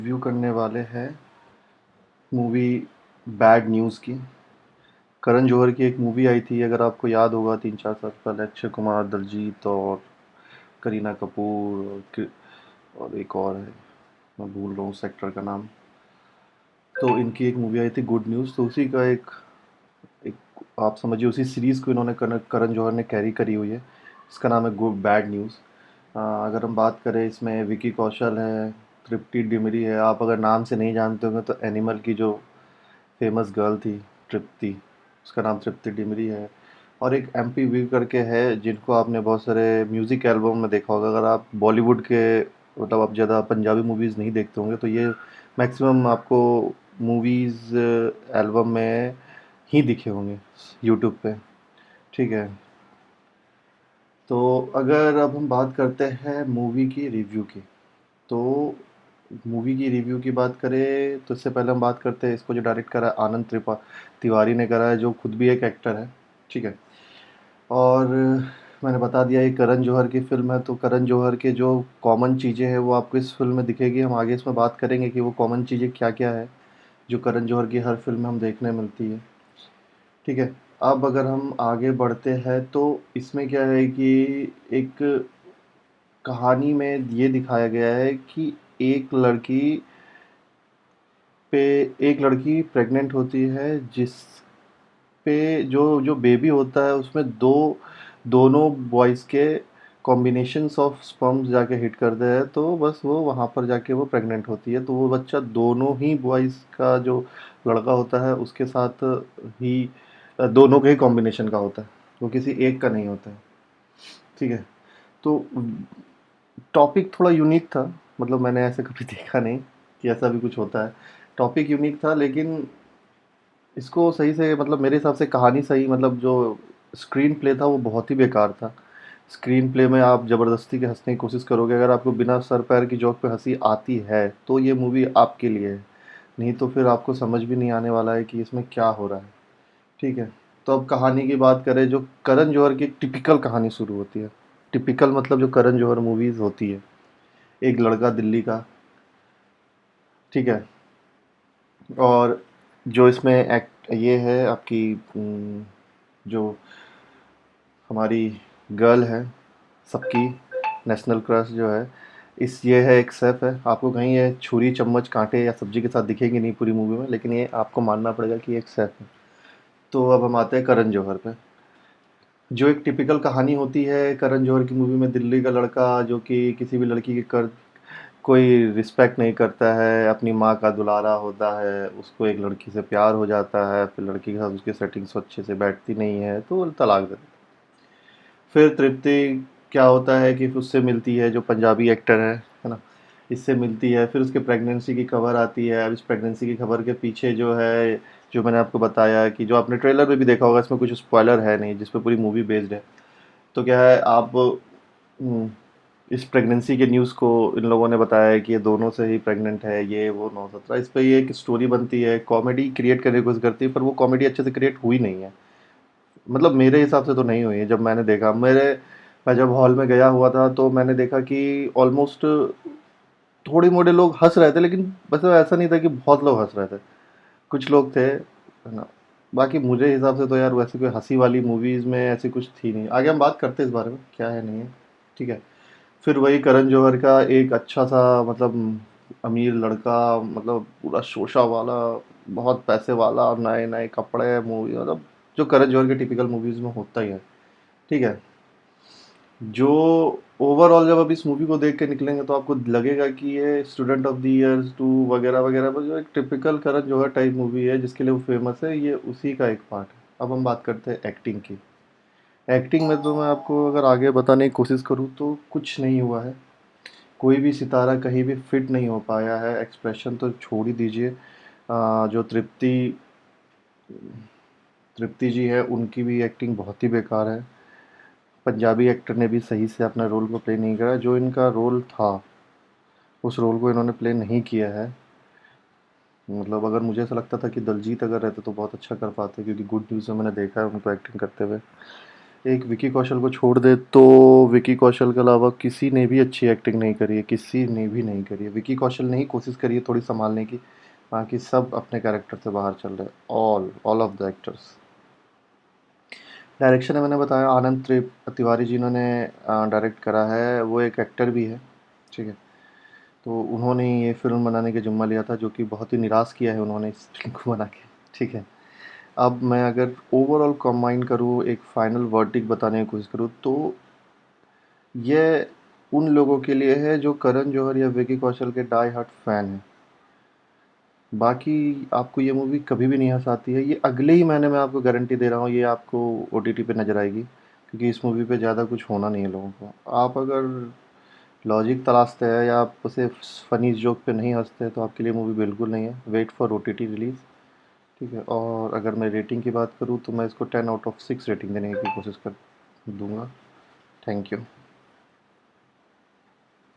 Review करने वाले हैं मूवी बैड न्यूज़ की। करण जौहर की एक मूवी आई थी, अगर आपको याद होगा, 3-4 साल पहले। अक्षय कुमार, दलजीत और करीना कपूर और एक और है, मैं भूल रहा हूँ उस एक्टर का नाम। तो इनकी एक मूवी आई थी गुड न्यूज़। तो उसी का एक एक आप समझिए उसी सीरीज़ को इन्होंने करण करण जौहर ने कैरी करी हुई है। इसका नाम है गुड बैड न्यूज़। अगर हम बात करें, इसमें विकी कौशल है, तृप्ति डिमरी है। आप अगर नाम से नहीं जानते होंगे तो एनिमल की जो फेमस गर्ल थी तृप्ति, उसका नाम तृप्ति डिमरी है। और एक एमपी वी करके है, जिनको आपने बहुत सारे म्यूज़िक एल्बम में देखा होगा। अगर आप बॉलीवुड के मतलब आप ज़्यादा पंजाबी मूवीज़ नहीं देखते होंगे तो ये मैक्सिमम आपको मूवीज़ एल्बम में ही दिखे होंगे यूट्यूब पे। ठीक है। तो अगर अब हम बात करते हैं मूवी की रिव्यू की, तो मूवी की रिव्यू की बात करें तो इससे पहले हम बात करते हैं, इसको जो डायरेक्ट करा है आनंद तिवारी ने करा है, जो खुद भी एक एक्टर है। ठीक है। और मैंने बता दिया ये करण जौहर की फ़िल्म है, तो करण जौहर के जो कॉमन चीज़ें हैं वो आपको इस फ़िल्म में दिखेगी। हम आगे इसमें बात करेंगे कि वो कॉमन चीज़ें क्या-क्या है, जो करण जौहर की हर फ़िल्म में हम देखने मिलती है। ठीक है। अब अगर हम आगे बढ़ते हैं तो इसमें क्या है कि एक कहानी में ये दिखाया गया है कि एक लड़की पे एक लड़की प्रेग्नेंट होती है, जिस पे जो जो बेबी होता है उसमें दोनों बॉयज़ के कॉम्बिनेशंस ऑफ स्पर्म्स जाके हिट करते हैं, तो बस वो वहाँ पर जाके वो प्रेग्नेंट होती है। तो वो बच्चा दोनों ही बॉयज़ का जो लड़का होता है उसके साथ ही दोनों के ही कॉम्बिनेशन का होता है, वो किसी एक का नहीं होता है। ठीक है। तो टॉपिक थोड़ा यूनिक था, मतलब मैंने ऐसे कभी देखा नहीं कि ऐसा भी कुछ होता है। टॉपिक यूनिक था, लेकिन इसको सही से मतलब मेरे हिसाब से कहानी सही, मतलब जो स्क्रीन प्ले था वो बहुत ही बेकार था। स्क्रीन प्ले में आप ज़बरदस्ती के हँसने की कोशिश करोगे, अगर आपको बिना सर पैर की जोक पे हँसी आती है तो ये मूवी आपके लिए है, नहीं तो फिर आपको समझ भी नहीं आने वाला है कि इसमें क्या हो रहा है। ठीक है। तो अब कहानी की बात करें, जो करण जौहर की टिपिकल कहानी शुरू होती है। टिपिकल मतलब जो करण जौहर मूवीज़ होती है, एक लड़का दिल्ली का। ठीक है। और जो इसमें एक्ट ये है आपकी जो हमारी गर्ल है सबकी नेशनल क्रश जो है, इस ये है एक सेफ है। आपको कहीं ये छुरी चम्मच कांटे या सब्जी के साथ दिखेगी नहीं पूरी मूवी में, लेकिन ये आपको मानना पड़ेगा कि ये एक सेफ है। तो अब हम आते हैं करण जौहर पे। जो एक टिपिकल कहानी होती है करण जौहर की मूवी में, दिल्ली का लड़का जो कि किसी भी लड़की की कर कोई रिस्पेक्ट नहीं करता है, अपनी माँ का दुलारा होता है, उसको एक लड़की से प्यार हो जाता है, फिर लड़की के साथ उसकी सेटिंग्स अच्छे से बैठती नहीं है तो वो तलाक दे। फिर तृप्ति क्या होता है कि उससे मिलती है, जो पंजाबी एक्टर है ना, इससे मिलती है। फिर उसके प्रेगनेंसी की खबर आती है। अब इस प्रेगनेंसी की खबर के पीछे जो है, जो मैंने आपको बताया कि जो आपने ट्रेलर में भी देखा होगा, इसमें कुछ स्पॉइलर है नहीं, जिस पे पूरी मूवी बेस्ड है। तो क्या है, आप इस प्रेगनेंसी के न्यूज़ को इन लोगों ने बताया है कि ये दोनों से ही प्रेग्नेंट है, ये वो 9-17, इस पे ये एक स्टोरी बनती है, कॉमेडी क्रिएट करने की कोशिश करती है, पर वो कॉमेडी अच्छे से क्रिएट हुई नहीं है। मतलब मेरे हिसाब से तो नहीं हुई है। जब मैंने देखा, मैं जब हॉल में गया हुआ था तो मैंने देखा कि ऑलमोस्ट थोड़े मोड़े लोग हंस रहे थे, लेकिन बस ऐसा नहीं था कि बहुत लोग हंस रहे थे, कुछ लोग थे, है ना। बाकी मुझे हिसाब से तो यार वैसे कोई हंसी वाली मूवीज़ में ऐसी कुछ थी नहीं। आगे हम बात करते हैं इस बारे में क्या है नहीं है। ठीक है। फिर वही करण जौहर का एक अच्छा सा मतलब अमीर लड़का, मतलब पूरा शोशा वाला, बहुत पैसे वाला और नए नए कपड़े, मूवी मतलब जो करण जौहर के टिपिकल मूवीज़ में होता ही है। ठीक है। जो ओवरऑल जब आप इस मूवी को देख के निकलेंगे तो आपको लगेगा कि ये स्टूडेंट ऑफ द ईयर 2 वगैरह वगैरह, पर जो एक typical Karan Johar type movie है जिसके लिए वो फेमस है, ये उसी का एक पार्ट है। अब हम बात करते हैं एक्टिंग की। एक्टिंग में तो मैं आपको अगर आगे बताने की कोशिश करूँ तो कुछ नहीं हुआ है। कोई भी सितारा कहीं भी फिट नहीं हो पाया है। एक्सप्रेशन तो छोड़ ही दीजिए। जो तृप्ति जी है, उनकी भी एक्टिंग बहुत ही बेकार है। पंजाबी एक्टर ने भी सही से अपना रोल को प्ले नहीं करा। जो इनका रोल था उस रोल को इन्होंने प्ले नहीं किया है। मतलब अगर मुझे ऐसा लगता था कि दलजीत अगर रहते तो बहुत अच्छा कर पाते, क्योंकि गुड न्यूज़ में मैंने देखा है उनको एक्टिंग करते हुए। एक विकी कौशल को छोड़ दे तो विकी कौशल के अलावा किसी ने भी अच्छी एक्टिंग नहीं करी है, किसी ने भी नहीं करी है। विकी कौशल ने ही कोशिश करी है थोड़ी संभालने की, बाकी सब अपने कैरेक्टर से बाहर चल रहे हैं, all all of the actors. Direction में मैंने बताया आनंद तिवारी जी इन्होंने डायरेक्ट करा है, वो एक एक्टर भी है, ठीक है। तो उन्होंने ये फ़िल्म बनाने का ज़िम्मा लिया था, जो कि बहुत ही निराश किया है उन्होंने इस फ़िल्म को बना के, ठीक है। अब मैं अगर ओवरऑल कंबाइन करूँ, एक फाइनल वर्डिक्ट बताने की कोशिश करूँ, तो ये उन लोगों के लिए है जो करण जौहर या विकी कौशल के डाई हार्ड फैन हैं। बाकी आपको ये मूवी कभी भी नहीं हँसाती है। ये अगले ही महीने मैं आपको गारंटी दे रहा हूँ, ये आपको ओटीटी पे नज़र आएगी, क्योंकि इस मूवी पे ज़्यादा कुछ होना नहीं है लोगों को। आप अगर लॉजिक तलाशते हैं या आप सिर्फ फ़नी जोक पे नहीं हँसते हैं, तो आपके लिए मूवी बिल्कुल नहीं है। वेट फॉर ओटीटी रिलीज़, ठीक है। और अगर मैं रेटिंग की बात करूँ, तो मैं इसको 10 आउट ऑफ 6 रेटिंग देने की कोशिश कर दूँगा। Thank you.